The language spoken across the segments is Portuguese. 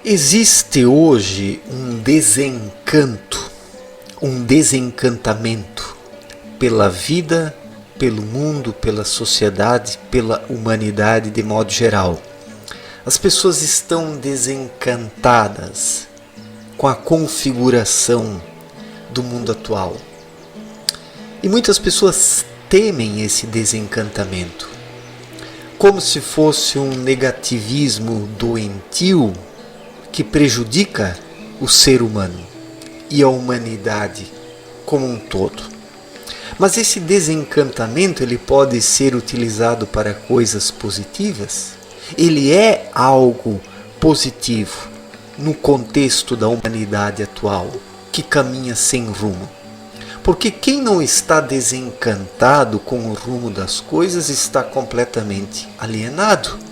Existe hoje um desencanto, um desencantamento pela vida, pelo mundo, pela sociedade, pela humanidade de modo geral. As pessoas estão desencantadas com a configuração do mundo atual. E muitas pessoas temem esse desencantamento, como se fosse um negativismo doentio que prejudica o ser humano e a humanidade como um todo. Mas esse desencantamento ele pode ser utilizado para coisas positivas? Ele é algo positivo no contexto da humanidade atual, que caminha sem rumo. Porque quem não está desencantado com o rumo das coisas está completamente alienado.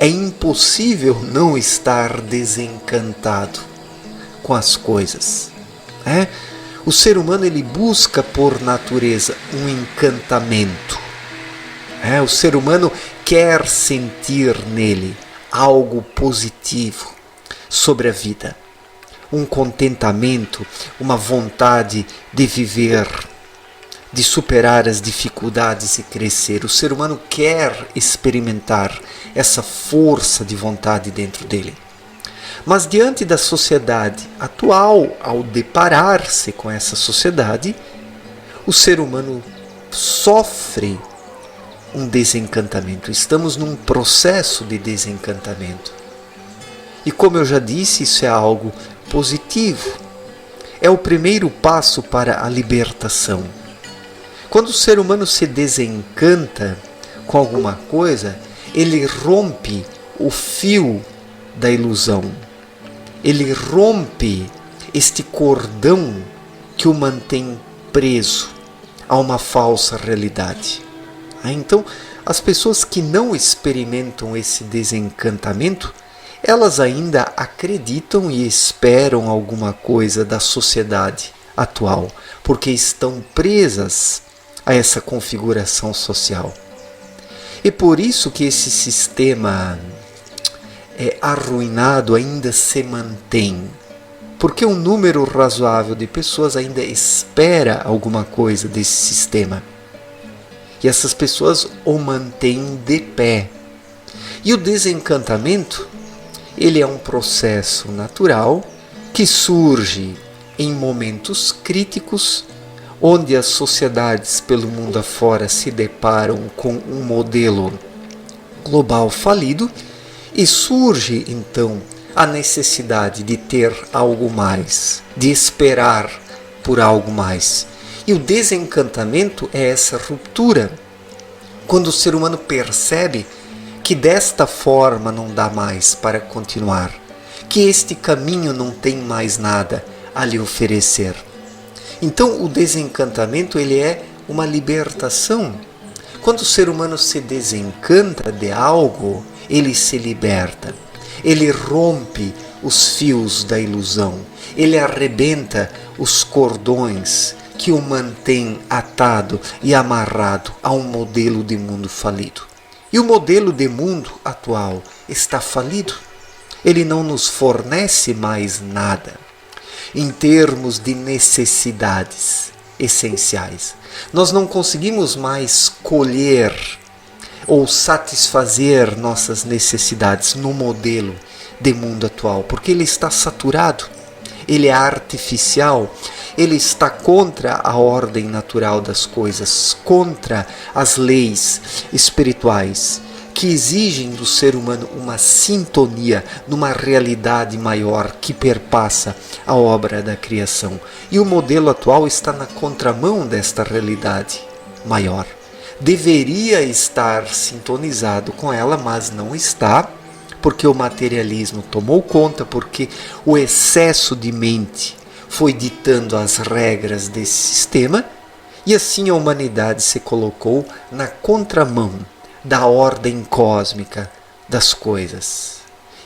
É impossível não estar desencantado com as coisas. O ser humano ele busca por natureza um encantamento. O ser humano quer sentir nele algo positivo sobre a vida. Um contentamento, uma vontade de viver, de superar as dificuldades e crescer. O ser humano quer experimentar essa força de vontade dentro dele. Mas diante da sociedade atual, ao deparar-se com essa sociedade, o ser humano sofre um desencantamento. Estamos num processo de desencantamento. E como eu já disse, isso é algo positivo. É o primeiro passo para a libertação. Quando o ser humano se desencanta com alguma coisa, ele rompe o fio da ilusão. Ele rompe este cordão que o mantém preso a uma falsa realidade. Então, as pessoas que não experimentam esse desencantamento, elas ainda acreditam e esperam alguma coisa da sociedade atual, porque estão presas a essa configuração social. E por isso que esse sistema arruinado ainda se mantém, porque um número razoável de pessoas ainda espera alguma coisa desse sistema. E essas pessoas o mantêm de pé. E o desencantamento, ele é um processo natural que surge em momentos críticos, onde as sociedades pelo mundo afora se deparam com um modelo global falido e surge então a necessidade de ter algo mais, de esperar por algo mais. E o desencantamento é essa ruptura, quando o ser humano percebe que desta forma não dá mais para continuar, que este caminho não tem mais nada a lhe oferecer. Então o desencantamento ele é uma libertação. Quando o ser humano se desencanta de algo, ele se liberta. Ele rompe os fios da ilusão. Ele arrebenta os cordões que o mantêm atado e amarrado a um modelo de mundo falido. E o modelo de mundo atual está falido. Ele não nos fornece mais nada em termos de necessidades essenciais. Nós não conseguimos mais colher ou satisfazer nossas necessidades no modelo de mundo atual, porque ele está saturado, ele é artificial, ele está contra a ordem natural das coisas, contra as leis espirituais que exigem do ser humano uma sintonia numa realidade maior que perpassa a obra da criação. E o modelo atual está na contramão desta realidade maior. Deveria estar sintonizado com ela, mas não está, porque o materialismo tomou conta, porque o excesso de mente foi ditando as regras desse sistema, e assim a humanidade se colocou na contramão da ordem cósmica das coisas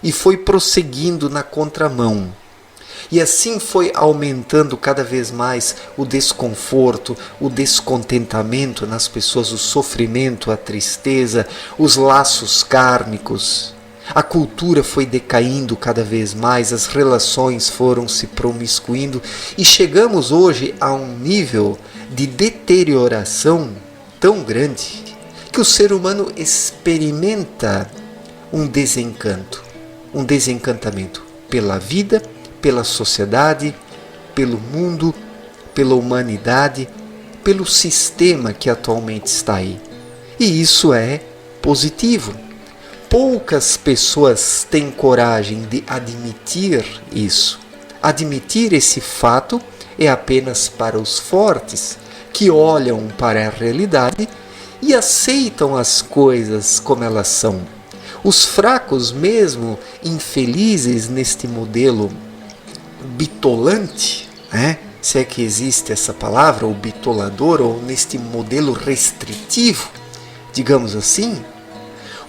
e foi prosseguindo na contramão. E assim foi aumentando cada vez mais o desconforto, o descontentamento nas pessoas, o sofrimento, a tristeza, os laços kármicos. A cultura foi decaindo cada vez mais, as relações foram se promiscuindo e chegamos hoje a um nível de deterioração tão grande que o ser humano experimenta um desencantamento pela vida, pela sociedade, pelo mundo, pela humanidade, pelo sistema que atualmente está aí. E isso é positivo. Poucas pessoas têm coragem de admitir isso. Admitir esse fato é apenas para os fortes, que olham para a realidade e aceitam as coisas como elas são. Os fracos, mesmo infelizes neste modelo bitolante, se é que existe essa palavra, ou bitolador, ou neste modelo restritivo, digamos assim,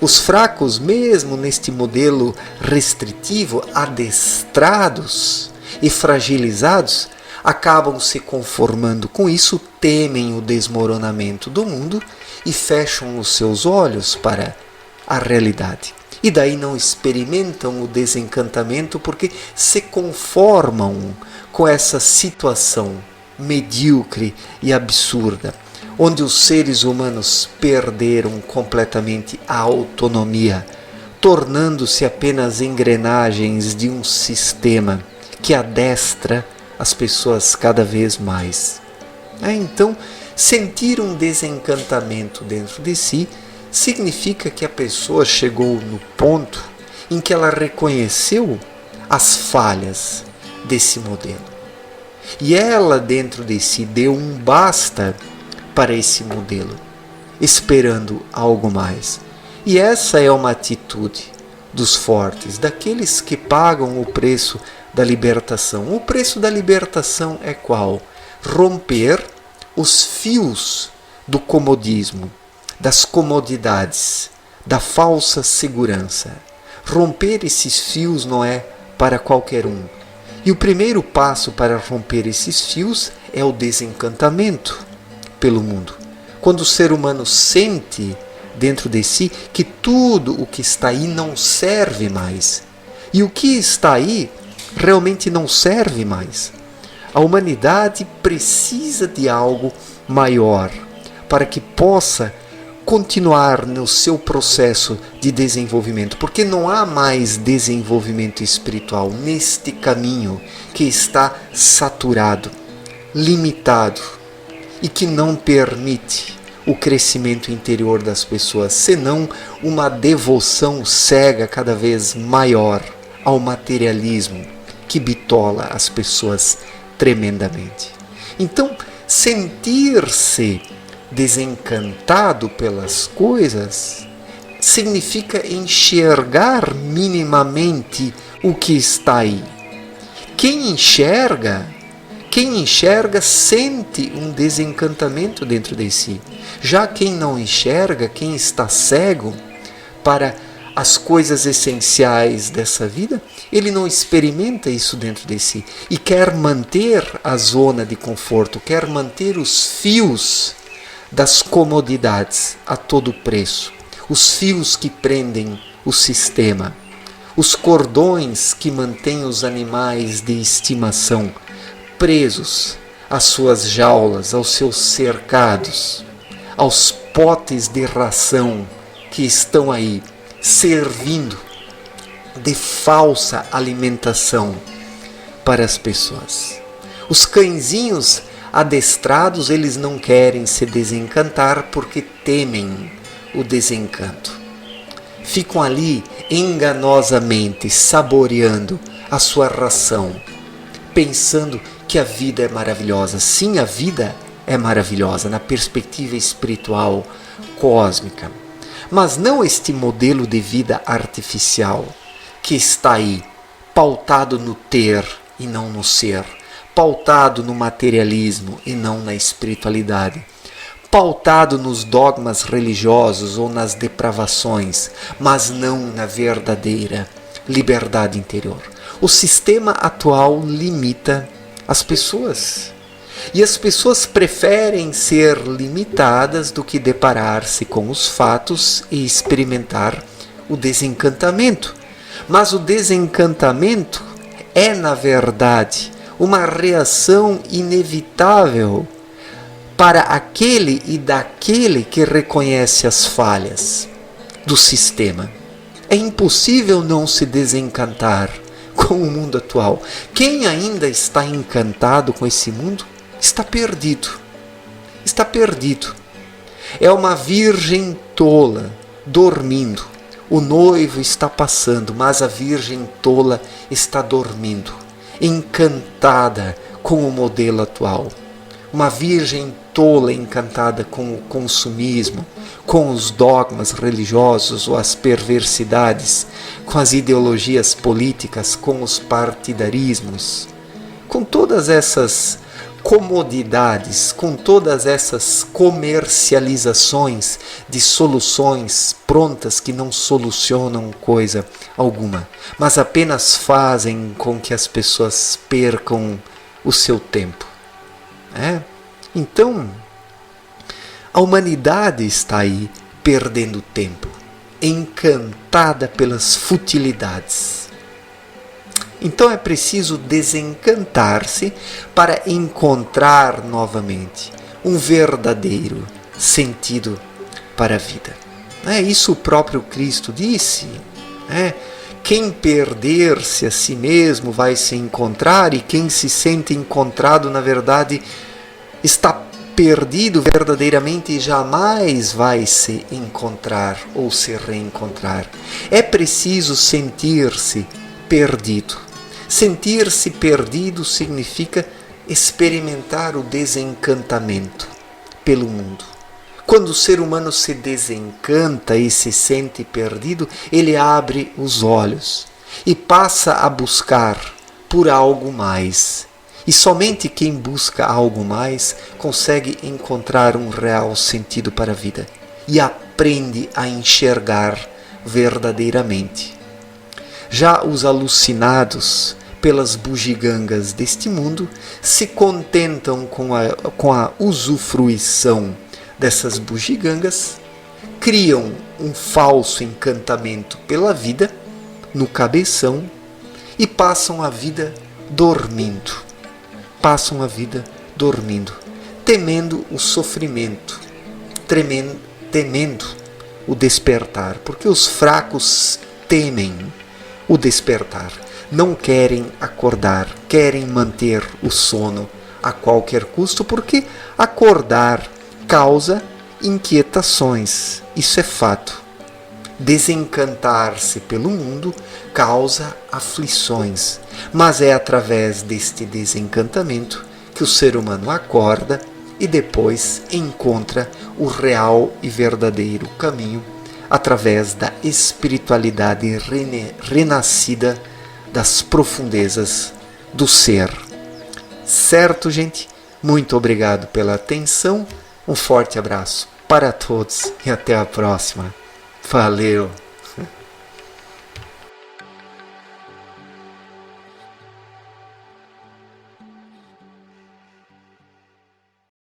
os fracos, mesmo neste modelo restritivo, adestrados e fragilizados, acabam se conformando com isso, temem o desmoronamento do mundo e fecham os seus olhos para a realidade. E daí não experimentam o desencantamento porque se conformam com essa situação medíocre e absurda, onde os seres humanos perderam completamente a autonomia, tornando-se apenas engrenagens de um sistema que adestra as pessoas cada vez mais. Então, sentir um desencantamento dentro de si significa que a pessoa chegou no ponto em que ela reconheceu as falhas desse modelo. E ela dentro de si deu um basta para esse modelo, esperando algo mais. E essa é uma atitude dos fortes, daqueles que pagam o preço da libertação. O preço da libertação é qual? Romper os fios do comodismo, das comodidades, da falsa segurança. Romper esses fios não é para qualquer um. E o primeiro passo para romper esses fios é o desencantamento pelo mundo. Quando o ser humano sente dentro de si que tudo o que está aí não serve mais. E o que está aí realmente não serve mais. A humanidade precisa de algo maior para que possa continuar no seu processo de desenvolvimento, porque não há mais desenvolvimento espiritual neste caminho que está saturado, limitado e que não permite o crescimento interior das pessoas, senão uma devoção cega cada vez maior ao materialismo que bitola as pessoas tremendamente. Então, sentir-se desencantado pelas coisas significa enxergar minimamente o que está aí. Quem enxerga sente um desencantamento dentro de si. Já quem não enxerga, quem está cego para as coisas essenciais dessa vida, ele não experimenta isso dentro de si e quer manter a zona de conforto, quer manter os fios das comodidades a todo preço, os fios que prendem o sistema, os cordões que mantêm os animais de estimação presos às suas jaulas, aos seus cercados, aos potes de ração que estão aí servindo de falsa alimentação para as pessoas. Os cãezinhos adestrados, eles não querem se desencantar porque temem o desencanto. Ficam ali enganosamente saboreando a sua ração, pensando que a vida é maravilhosa. Sim, a vida é maravilhosa na perspectiva espiritual, cósmica, mas não este modelo de vida artificial que está aí, pautado no ter e não no ser, pautado no materialismo e não na espiritualidade, pautado nos dogmas religiosos ou nas depravações, mas não na verdadeira liberdade interior. O sistema atual limita as pessoas. E as pessoas preferem ser limitadas do que deparar-se com os fatos e experimentar o desencantamento. Mas o desencantamento é, na verdade, uma reação inevitável para aquele e daquele que reconhece as falhas do sistema. É impossível não se desencantar com o mundo atual. Quem ainda está encantado com esse mundo está perdido. Está perdido. É uma virgem tola, dormindo. O noivo está passando, mas a virgem tola está dormindo, encantada com o modelo atual. Uma virgem tola encantada com o consumismo, com os dogmas religiosos ou as perversidades, com as ideologias políticas, com os partidarismos, com todas essas comodidades, com todas essas comercializações de soluções prontas que não solucionam coisa alguma, mas apenas fazem com que as pessoas percam o seu tempo. Então, a humanidade está aí perdendo tempo, encantada pelas futilidades. Então é preciso desencantar-se para encontrar novamente um verdadeiro sentido para a vida. Isso o próprio Cristo disse. Quem perder-se a si mesmo vai se encontrar, e quem se sente encontrado, na verdade, está perdido verdadeiramente e jamais vai se encontrar ou se reencontrar. É preciso sentir-se perdido. Sentir-se perdido significa experimentar o desencantamento pelo mundo. Quando o ser humano se desencanta e se sente perdido, ele abre os olhos e passa a buscar por algo mais. E somente quem busca algo mais consegue encontrar um real sentido para a vida e aprende a enxergar verdadeiramente. Já os alucinados pelas bugigangas deste mundo se contentam com a usufruição dessas bugigangas, criam um falso encantamento pela vida no cabeção e passam a vida dormindo. Temendo o sofrimento, temendo o despertar, porque os fracos temem o despertar. Não querem acordar, querem manter o sono a qualquer custo, porque acordar causa inquietações, isso é fato. Desencantar-se pelo mundo causa aflições, mas é através deste desencantamento que o ser humano acorda e depois encontra o real e verdadeiro caminho através da espiritualidade renascida das profundezas do ser. Certo, gente? Muito obrigado pela atenção, um forte abraço para todos e até a próxima. Valeu!